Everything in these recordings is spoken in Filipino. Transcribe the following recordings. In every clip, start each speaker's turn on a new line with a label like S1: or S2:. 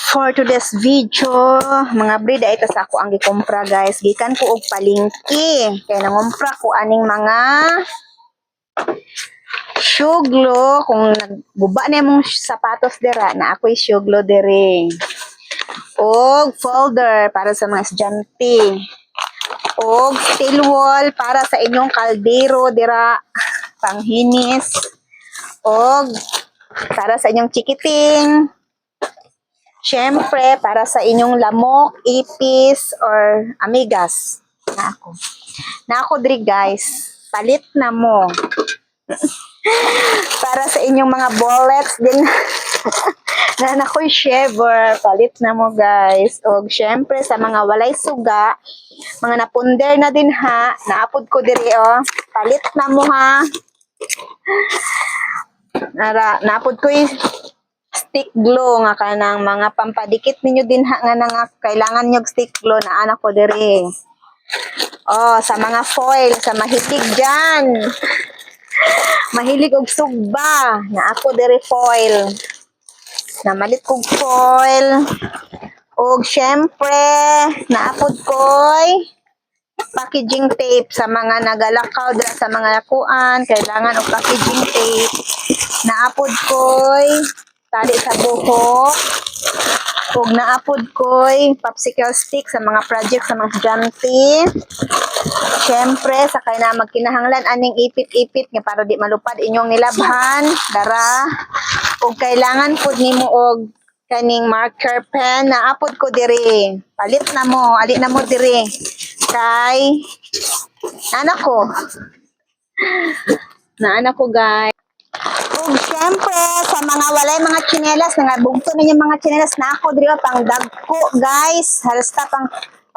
S1: For today's video, mga breed ay ito sa ako ang gikumpra guys. Gikan ko og palingki. Kaya nangumpra ko aning mga syuglo. Kung nagguba na mong sapatos dira, na ako'y syuglo diri. Og folder para sa mga estudyante. Og steel wall para sa inyong kaldero dira, panghinis. Og para sa inyong chikiting. Siyempre, para sa inyong lamok, ipis, or amigas. Na ako diri guys. Palit na mo. Para sa inyong mga bullets din. na ako'y shaver. Palit na mo guys. O siyempre, sa mga walay suga, mga napunder na din ha. Naapod ko diri Palit na mo ha. Naapod ko stick glue nga kanang mga pampadikit ninyo din ha nga nga kailangan nyo stick glue na anak ko diri. Sa mga foil, sa mahilig dyan. Mahilig og sugba na ako diri foil. Namalit kog foil. Og syempre, naapod ko'y packaging tape sa mga nagalakaw dira sa mga lakuan. Kailangan og packaging tape. Naapod ko'y tali sa buhok. Ug naapod ko'y popsicle stick sa mga project sa mga estudyante. Siyempre, sakay na magkinahanglan aning ipit-ipit nga para di malupad inyong nilabhan. Dara. Ug kailangan pud nimo og kaning marker pen. Naapod ko diri. Palit na mo. Ali na mo diri. Kay anak ko. Anak ko guys. Ug syempre sa mga walay mga tsinelas nga bugto ninyo mga tsinelas na ako diri pang dagko guys. Halsta pang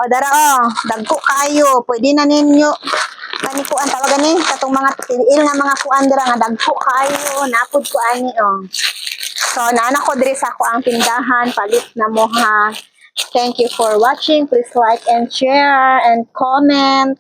S1: dara dagko kayo. Pwede na ninyo kani ko ang tawagan ni katong mga tiil nga mga kuan dira nga dagko kayo. Napod ko ani So naanak ko diri sa ako ang tindahan. Palit na mo ha. Thank you for watching. Please like and share and comment.